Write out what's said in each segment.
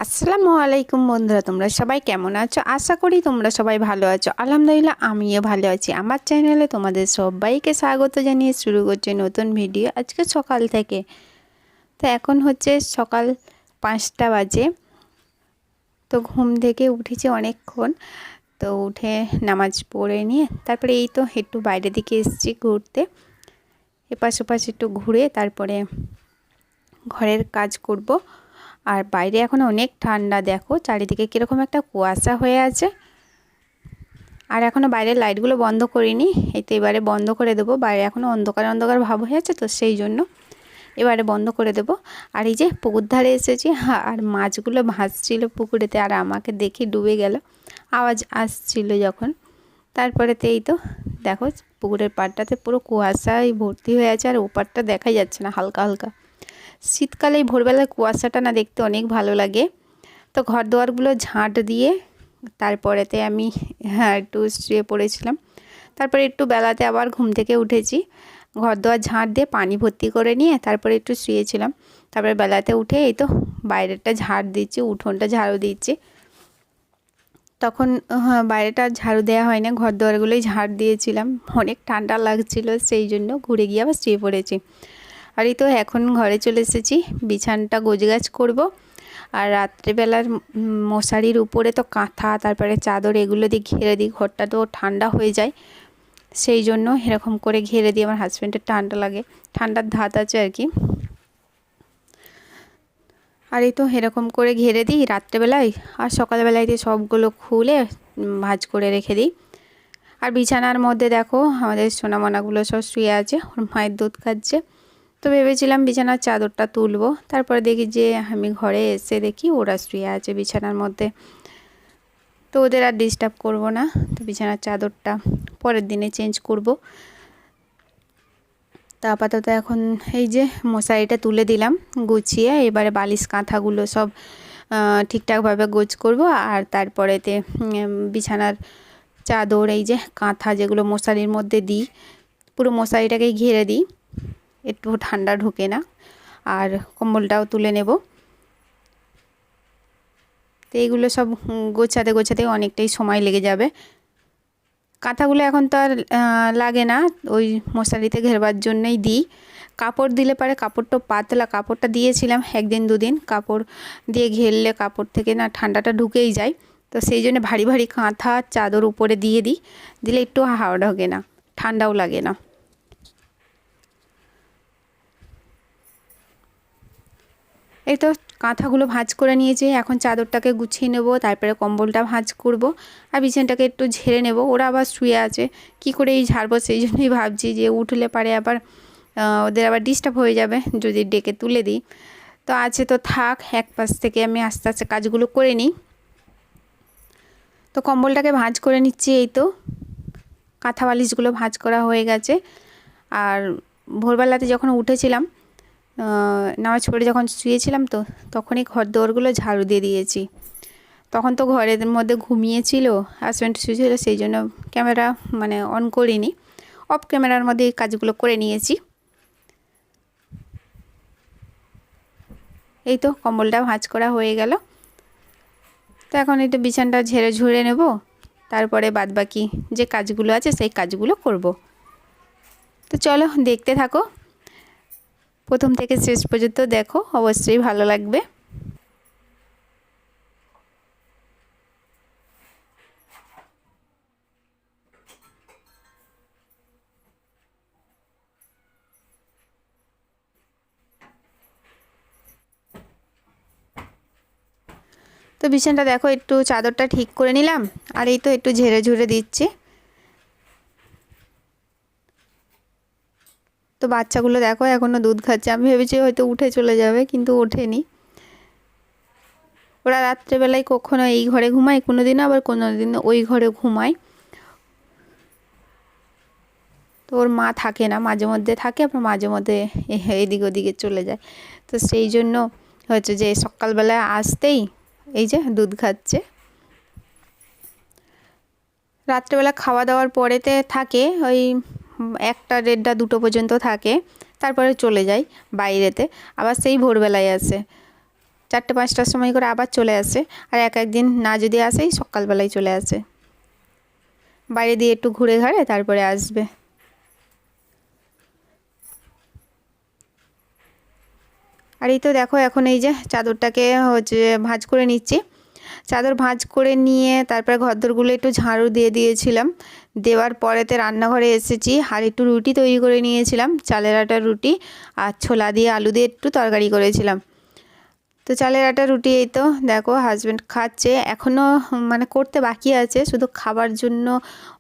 আসসালামু আলাইকুম বন্ধুরা, তোমরা সবাই কেমন আছো? আশা করি তোমরা সবাই ভালো আছো। আলহামদুলিল্লাহ আমিও ভালো আছি। আমার চ্যানেলে তোমাদের সবাইকে স্বাগত জানিয়ে শুরু করছি নতুন ভিডিও আজকে সকাল থেকে। তো এখন হচ্ছে সকাল 5টা বাজে। তো ঘুম থেকে উঠেছি অনেকক্ষণ। তো উঠে নামাজ পড়ে নিয়ে তারপরে এই তো একটু বাইরের দিকে এসেছি ঘুরতে। এপাশ ওপাশ একটু ঘুরে তারপরে ঘরের কাজ করব। আর বাইরে এখন অনেক ঠান্ডা, দেখো চারিদিকে কীরকম একটা কুয়াশা হয়ে আছে। আর এখনও বাইরের লাইটগুলো বন্ধ করিনি, এই তো এবারে বন্ধ করে দেবো। বাইরে এখনও অন্ধকার অন্ধকার ভাব হয়ে আছে, তো সেই জন্য এবারে বন্ধ করে দেব। আর এই যে পুকুর ধারে এসেছি, আর মাছগুলো ভাসছিল পুকুরেতে, আর আমাকে দেখে ডুবে গেল, আওয়াজ আসছিল যখন। তারপরেতে এই তো দেখো পুকুরের পাড়টাতে পুরো কুয়াশায় ভর্তি হয়ে আছে, আর ওপারটা দেখাই যাচ্ছে না, হালকা হালকা। শীতকালে এই ভোরবেলায় কুয়াশাটা না দেখতে অনেক ভালো লাগে। তো ঘর দুয়ারগুলো ঝাঁট দিয়ে তারপরেতে আমি একটু শুয়ে পড়েছিলাম। তারপরে একটু বেলাতে আবার ঘুম থেকে উঠেছি, ঘর দুয়ার ঝাঁট দিয়ে পানি ভর্তি করে নিয়ে তারপরে একটু শুয়েছিলাম। তারপরে বেলাতে উঠে এই তো বাইরেটা ঝাড় দিচ্ছি, উঠোনটা ঝাড়ু দিচ্ছি। তখন বাইরেটা ঝাড়ু দেওয়া হয় না, ঘর দুয়ারগুলোই ঝাড় দিয়েছিলাম। অনেক ঠান্ডা লাগছিল, সেই জন্য ঘুরে গিয়ে আবার শুয়ে পড়েছি। আর এই তো এখন ঘরে চলে এসেছি, বিছানাটা গোছগাছ করব। আর রাত্রেবেলার মশারির উপরে তো কাঁথা তারপরে চাদর এগুলো দিয়ে ঘিরে দিই, ঘরটা তো ঠান্ডা হয়ে যায়, সেই জন্য এরকম করে ঘিরে দিই। আমার হাজব্যান্ডের ঠান্ডা লাগে, ঠান্ডার ধাত আছে আর কি। আর এই তো এরকম করে ঘিরে দিই রাত্রেবেলায়, আর সকালবেলায় দিয়ে সবগুলো খুলে ভাঁজ করে রেখে দিই। আর বিছানার মধ্যে দেখো আমাদের সোনামোনাগুলো সব শুয়ে আছে, ওর মায়ের দুধ খাচ্ছে। তো ভেবেছিলাম বিছানার চাদরটা তুলবো, তারপরে দেখি যে আমি ঘরে এসে দেখি ওরা শুয়ে আছে বিছানার মধ্যে। তো ওদের আর ডিস্টার্ব করব না, তো বিছানার চাদরটা পরের দিনে চেঞ্জ করব। তা আপাতত এখন এই যে মশারিটা তুলে দিলাম গুছিয়ে, এবারে বালিশ কাঁথাগুলো সব ঠিকঠাকভাবে গোছ করব। আর তারপরেতে বিছানার চাদর এই যে কাঁথা যেগুলো মশারির মধ্যে দিই, পুরো মশারিটাকেই ঘিরে দিই, একটু ঠান্ডা ঢোকে না। আর কম্বলটাও তুলে নেব। তো এইগুলো সব গোছাতে গোছাতে অনেকটাই সময় লেগে যাবে। কাঁথাগুলো এখন তো আর লাগে না, ওই মশারিতে ঘেরবার জন্যই দিই। কাপড় দিলে পারে, কাপড়টা পাতলা, কাপড়টা দিয়েছিলাম একদিন দুদিন, কাপড় দিয়ে ঘেরলে কাপড় থেকে না ঠান্ডাটা ঢুকেই যায়। তো সেই জন্য ভারী ভারী কাঁথা চাদর উপরে দিয়ে দিই, দিলে একটু হাওয়া ঢোকে না, ঠান্ডাও লাগে না। এই তো কাঁথাগুলো ভাঁজ করে নিয়েছি, এখন চাদরটাকে গুছিয়ে নেব, তারপরে কম্বলটা ভাঁজ করব। আর বিছানাটাকে একটু ঝেড়ে নেব, ওরা আবার শুয়ে আছে, কি করে এই ঝাড়বো, সেই জন্যই ভাবছি যে উঠলে পারে আবার ওদের আবার ডিস্টার্ব হয়ে যাবে যদি ডেকে তুলে দিই। তো আছে তো থাক, এক পাশ থেকে আমি আস্তে আস্তে কাজগুলো করে নিই। তো কম্বলটাকে ভাঁজ করে নিচ্ছি, এই তো কাঁথা বালিশগুলো ভাঁজ করা হয়ে গেছে। আর ভোরবেলাতে যখন উঠেছিলাম নামাজ পড়ে যখন শুয়েছিলাম, তো তখনই ঘর দোরগুলো ঝাড়ু দিয়ে দিয়েছি। তখন তো ঘরের মধ্যে ঘুমিয়েছিল, হাজব্যান্ড শুয়েছিল, সেই জন্য ক্যামেরা অন করিনি, অফ ক্যামেরার মধ্যে এই কাজগুলো করে নিয়েছি। এই তো কম্বলটা ভাঁজ করা হয়ে গেল। তো এখন একটু বিছানাটা ঝেড়ে ঝুড়ে নেব, তারপরে বাদবাকি যে কাজগুলো আছে সেই কাজগুলো করব। তো চলো দেখতে থাকো, প্রথম থেকে শেষ পর্যন্ত দেখো, অবশ্যই ভালো লাগবে। তো বিছানাটা দেখো একটু চাদরটা ঠিক করে নিলাম, আর এই তো একটু ঝেড়ে ঝুড়ে দিচ্ছি। তো বাচ্চাগুলো দেখো এখনও দুধ খাচ্ছে, আমি ভেবেছি হয়তো উঠে চলে যাবে, কিন্তু ওঠেনি। ওরা রাত্রেবেলায় কখনো এই ঘরে ঘুমায়, কোনো দিন আবার কোনো দিন ওই ঘরে ঘুমায়। তো ওর মা থাকে না, মাঝে মধ্যে থাকে, আবার মাঝে মধ্যে এদিক ওদিকে চলে যায়। তো সেই জন্য হচ্ছে যে সকালবেলায় আসতেই এই যে দুধ খাচ্ছে। রাত্রেবেলা খাওয়া দাওয়ার পরেতে থাকে ওই 1টা 1:30 2টো পর্যন্ত থাকে, তারপরে চলে যায় বাইরেতে, আবার সেই ভোরবেলায় আসে 4-5টার সময় করে আবার চলে আসে, আর এক একদিন না যদি আসেই সকালবেলায় চলে আসে, বাইরে দিয়ে একটু ঘুরে ঘাড়ে তারপরে আসবে। আর এই তো দেখো এখন এই যে চাদরটাকে হচ্ছে ভাঁজ করে নিচ্ছি। চাদর ভাঁজ করে নিয়ে তারপরে ঘরদোরগুলো একটু ঝাড়ু দিয়ে দিয়েছিলাম। দেওয়ার পরেতে রান্নাঘরে এসেছি, আর একটু রুটি তৈরি করে নিয়েছিলাম, চালের আটার রুটি, আর ছোলা দিয়ে আলু দিয়ে একটু তরকারি করেছিলাম। তো চালের আটার রুটি এই তো দেখো হাজব্যান্ড খাচ্ছে, এখনও মানে করতে বাকি আছে, শুধু খাবার জন্য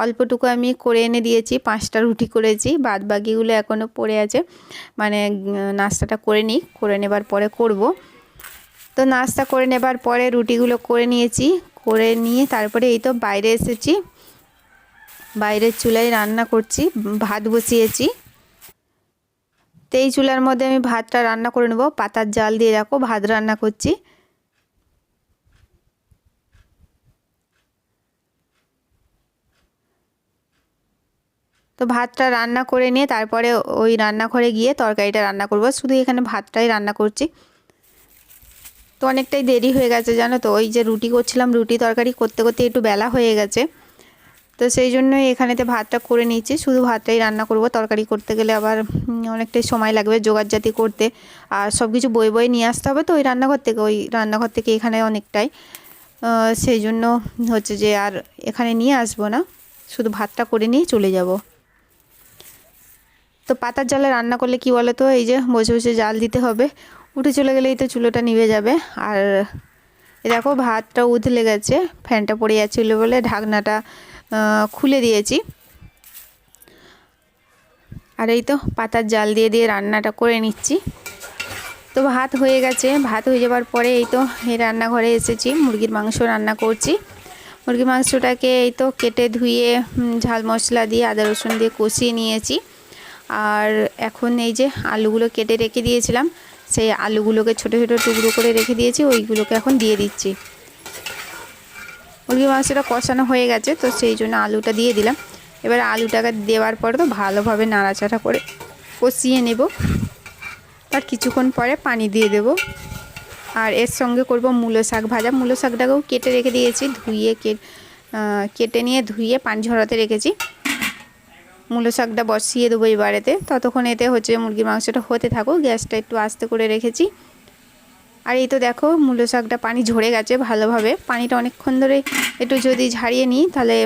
অল্পটুকু আমি করে এনে দিয়েছি। 5টা রুটি করেছি, বাদ বাকিগুলো এখনও পড়ে আছে, মানে নাস্তাটা করে নিই, করে নেবার পরে করব। তো নাস্তা করে নেবার পরে রুটিগুলো করে নিয়েছি, করে নিয়ে তারপরে এই তো বাইরে এসেছি, বাইরের চুলায় রান্না করছি, ভাত বসিয়েছি। তো এই চুলার মধ্যে আমি ভাতটা রান্না করে নেব, পাতার জাল দিয়ে দেখো ভাত রান্না করছি। তো ভাতটা রান্না করে নিয়ে তারপরে ওই রান্নাঘরে গিয়ে তরকারিটা রান্না করব, শুধু এখানে ভাতটাই রান্না করছি। তো অনেকটাই দেরি হয়ে গেছে জানো তো, ওই যে রুটি করছিলাম, রুটি তরকারি করতে করতে একটু বেলা হয়ে গেছে, তো সেই জন্যই এখানেতে ভাতটা করে নিচ্ছি, শুধু ভাতটাই রান্না করব। তরকারি করতে গেলে আবার অনেকটাই সময় লাগবে জোগাড়জাতি করতে, আর সব কিছু বয়ে বয়ে নিয়ে আসতে হবে তো ওই রান্নাঘর থেকে এখানে অনেকটাই, সেই জন্য হচ্ছে যে আর এখানে নিয়ে আসবো না, শুধু ভাতটা করে নিয়ে চলে যাব। তো পাতার জালে রান্না করলে কি বলো তো, এই যে বসে বসে জাল দিতে হবে, উঠে চলে গেলেই তো চুলোটা নিভে যাবে। আর দেখো ভাতটা উতলে গেছে, ফ্যানটা পড়ে যাচ্ছিলো বলে ঢাকনাটা খুলে দিয়েছি। আর এই তো পাতার জাল দিয়ে দিয়ে রান্নাটা করে নিচ্ছি। তো ভাত হয়ে গেছে, ভাত হয়ে যাবার পরে এই তো এই রান্নাঘরে এসেছি, মুরগির মাংস রান্না করছি। মুরগির মাংসটাকে এই তো কেটে ধুয়ে ঝাল মশলা দিয়ে আদা রসুন দিয়ে কষিয়ে নিয়েছি। আর এখন এই যে আলুগুলো কেটে রেখে দিয়েছিলাম, সেই আলুগুলোকে ছোটো ছোটো টুকরো করে রেখে দিয়েছি, ওইগুলোকে এখন দিয়ে দিচ্ছি। মুরগির মাংসটা কষানো হয়ে গেছে, তো সেই জন্য আলুটা দিয়ে দিলাম। এবার আলুটাকে দেওয়ার পরে তো ভালোভাবে নাড়াচাড়া করে কষিয়ে নেব, তার কিছুক্ষণ পরে পানি দিয়ে দেব। আর এর সঙ্গে করব মূলো শাক ভাজা। মূলো শাকটাকেও কেটে রেখে দিয়েছি, কেটে নিয়ে ধুয়ে পানি ঝরাতে রেখেছি। মূলো শাকটা বসিয়ে দেবো এবারেতে, ততক্ষণ এতে হচ্ছে মুরগির মাংসটা হতে থাকো, গ্যাসটা একটু আস্তে করে রেখেছি। আর এই তো দেখো মূলো শাকটা পানি ঝরে গেছে ভালোভাবে, পানিটা অনেকক্ষণ ধরে একটু যদি ঝাড়িয়ে নিই তাহলে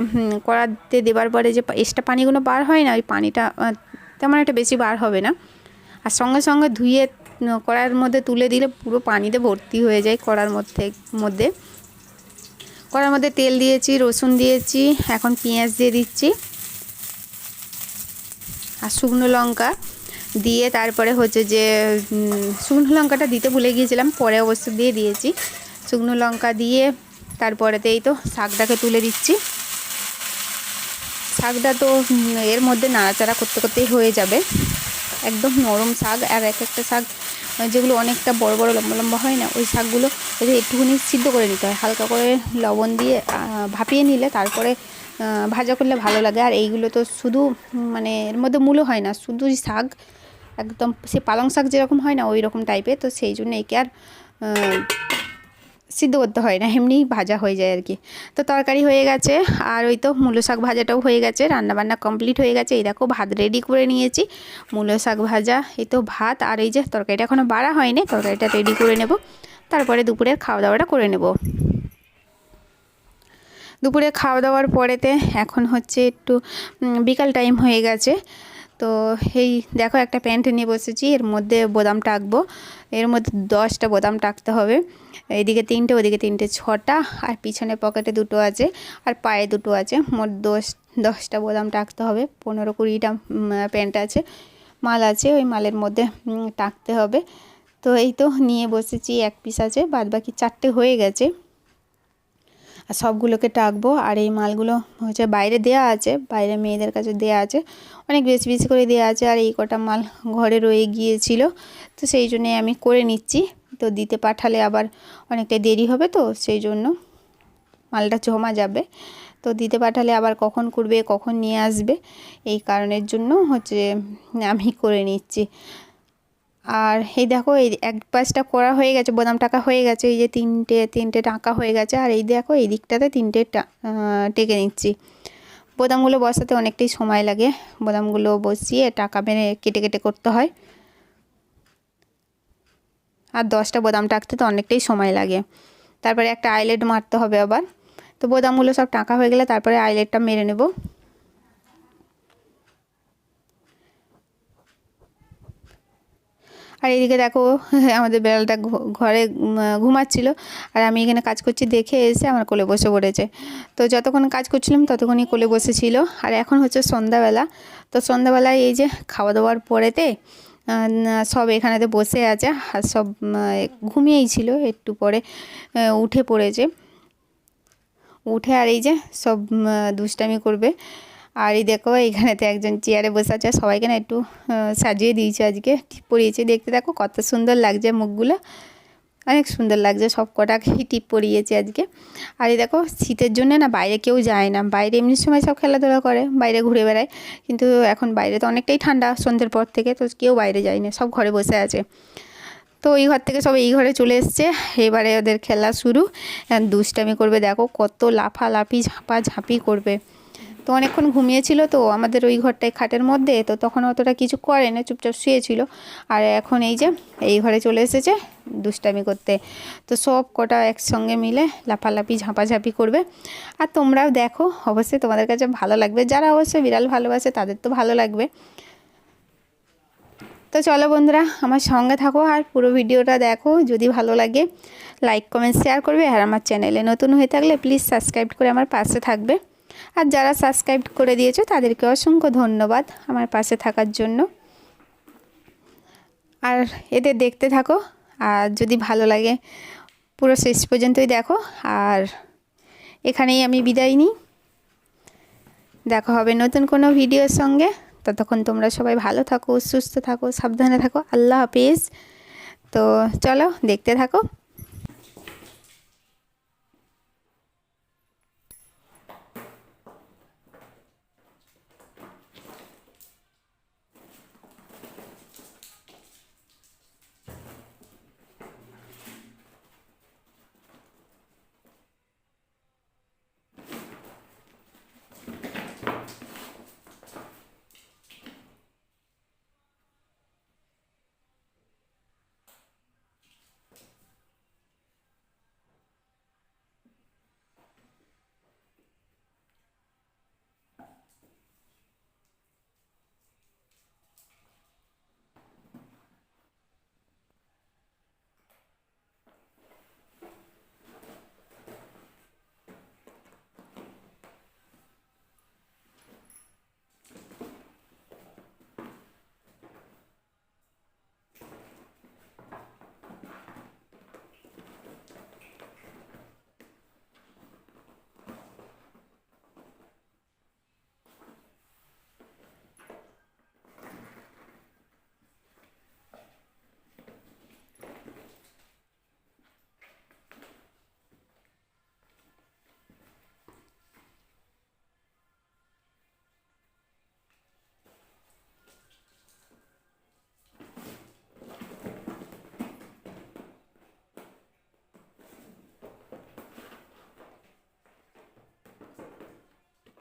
কড়াতে দেবার পরে যে এক্সট্রা পানিগুলো বার হয় না, ওই পানিটা তেমন একটা বেশি বার হবে না। আর সঙ্গে সঙ্গে ধুয়ে কড়ার মধ্যে তুলে দিলে পুরো পানিতে ভর্তি হয়ে যায় কড়ার মধ্যে তেল দিয়েছি, রসুন দিয়েছি, এখন পেঁয়াজ দিয়ে দিচ্ছি আর শুকনো লঙ্কা দিয়ে তারপরে হচ্ছে যে শুকনো লঙ্কাটা দিতে ভুলে গিয়েছিলাম, পরে অবশ্য দিয়ে দিয়েছি। শুকনো লঙ্কা দিয়ে তারপরেতেই তো শাকটাকে তুলে দিচ্ছি। শাকটা তো এর মধ্যে নাড়াচাড়া করতে করতেই হয়ে যাবে, একদম নরম শাক। আর এক একটা শাক যেগুলো অনেকটা বড় বড় লম্বা লম্বা হয় না, ওই শাকগুলো একটুখানি সিদ্ধ করে নিতে হয়, হালকা করে লবণ দিয়ে ভাপিয়ে নিলে তারপরে ভাজা করলে ভালো লাগে। আর এইগুলো তো শুধু মানে এর মধ্যে মূলো হয় না, শুধু শাক, একদম সে পালং শাক যেরকম হয় না ওই রকম টাইপের, তো সেই জন্য একে আর সিদ্ধ করতে হয় না, এমনিই ভাজা হয়ে যায় আর কি। তো তরকারি হয়ে গেছে, আর ওই তো মূলো শাক ভাজাটাও হয়ে গেছে, রান্নাবান্না কমপ্লিট হয়ে গেছে। এই দেখো ভাত রেডি করে নিয়েছি, মূলো শাক ভাজা, এই তো ভাত, আর এই যে তরকারিটা এখনও বাড়া হয়নি, তরকারিটা রেডি করে নেব, তারপরে দুপুরের খাওয়া দাওয়াটা করে নেব। দুপুরে খাওয়া দাওয়ার পরেতে এখন হচ্ছে একটু বিকাল টাইম হয়ে গেছে। তো এই দেখো একটা প্যান্ট নিয়ে বসেছি, এর মধ্যে বোতাম টাকবো, এর মধ্যে 10টা বোতাম টাকতে হবে, এইদিকে 3টে ওদিকে 3টে, 6টা, আর পিছনে পকেটে 2টো আছে, আর পায়ে 2টো আছে, মোট 10টা বোতাম টাকতে হবে। 15-20টা প্যান্ট আছে, মাল আছে, ওই মালের মধ্যে টাকতে হবে। তো এই তো নিয়ে বসেছি, এক পিস আছে, বাদ বাকি 4টে হয়ে গেছে, আর সবগুলোকে টাকবো। আর এই মালগুলো হচ্ছে বাইরে দেয়া আছে, বাইরে মেয়েদের কাছে দেয়া আছে, অনেক বেশি বেশি করে দেয়া আছে, আর এই কটা মাল ঘরে রয়ে গিয়েছিল, তো সেই জন্যে আমি করে নিচ্ছি। তো দিতে পাঠালে আবার অনেকটা দেরি হবে, তো সেই জন্য মালটা জমা যাবে, তো দিতে পাঠালে আবার কখন করবে, কখন নিয়ে আসবে, এই কারণের জন্য হচ্ছে আমি করে নিচ্ছি। আর এই দেখো এই এক পাশটা করা হয়ে গেছে, বাদাম টাকা হয়ে গেছে, এই যে তিনটে টাকা হয়ে গেছে। আর এই দেখো এই দিকটাতে তিনটে টেকে নিচ্ছি। বাদামগুলো বসাতে অনেকটাই সময় লাগে, বাদামগুলো বসিয়ে টাকা মেরে কেটে কেটে করতে হয়। আর 10টা বাদাম টাকতে তো অনেকটাই সময় লাগে। তারপরে একটা আইলেট মারতে হবে আবার। তো বাদামগুলো সব টাকা হয়ে গেলে তারপরে আইলেটটা মেরে নেব। আর এদিকে দেখো আমাদের বেড়ালটা ঘরে ঘুমাচ্ছিল, আর আমি এখানে কাজ করছি দেখে এসে আমার কোলে বসে পড়েছে। তো যতক্ষণ কাজ করছিলাম ততক্ষণই কোলে বসেছিল। আর এখন হচ্ছে সন্ধ্যাবেলা। তো সন্ধ্যাবেলায় এই যে খাওয়া দাওয়ার পরেতে সব এখানেতে বসে আছে, আর সব ঘুমিয়েই ছিল, একটু পরে উঠে পড়েছে। উঠে আর এই যে সব দুষ্টামি করবে। আর এই দেখো এইখানেতে একজন চেয়ারে বসে আছে, সবাইকে না একটু সাজিয়ে দিয়েছে, আজকে টিপ পরিয়েছে। দেখতে দেখো কত সুন্দর লাগছে, মুখগুলো অনেক সুন্দর লাগছে, সব কটাকেই টিপ পরিয়েছে আজকে। আর এই দেখো শীতের জন্য না বাইরে কেউ যায় না, বাইরে এমনি সময় সব খেলাধুলা করে, বাইরে ঘুরে বেড়ায়। কিন্তু এখন বাইরে তো অনেকটাই ঠান্ডা সন্ধ্যের পর থেকে, তো কেউ বাইরে যায় না, সব ঘরে বসে আছে। তো এই ঘর থেকে সব এই ঘরে চলে এসছে, এবারে ওদের খেলা শুরু। দুষ্টামি করবে, দেখো কত লাফালাফি ঝাঁপাঝাঁপি করবে। তো অনেকক্ষণ ঘুমিয়েছিল তো আমাদের ওই ঘরটায় খাটের মধ্যে, তো তখন অতটা কিছু করে না, চুপচাপ শুয়েছিল। আর এখন এই যে এই ঘরে চলে এসেছে দুষ্টামি করতে। তো সব কটা একসঙ্গে মিলে লাফালাফি ঝাঁপাঝাঁপি করবে। আর তোমরাও দেখো, অবশ্যই তোমাদের কাছে ভালো লাগবে, যারা অবশ্যই বিড়াল ভালোবাসে তাদের তো ভালো লাগবে। তো চলো বন্ধুরা আমার সঙ্গে থাকো আর পুরো ভিডিওটা দেখো, যদি ভালো লাগে লাইক কমেন্ট শেয়ার করবে। আর আমার চ্যানেলে নতুন হয়ে থাকলে প্লিজ সাবস্ক্রাইব করে আমার পাশে থাকবে। আর যারা সাবস্ক্রাইব করে দিয়েছো তাদেরকে অসংখ্য ধন্যবাদ আমার পাশে থাকার জন্য। আর এদের দেখতে থাকো, আর যদি ভালো লাগে পুরো শেষ পর্যন্তই দেখো। আর এখানেই আমি বিদায় নিই, দেখা হবে নতুন কোনো ভিডিওর সঙ্গে। ততক্ষণ তোমরা সবাই ভালো থাকো, সুস্থ থাকো, সাবধানে থাকো। আল্লাহ হাফিজ। তো চলো দেখতে থাকো।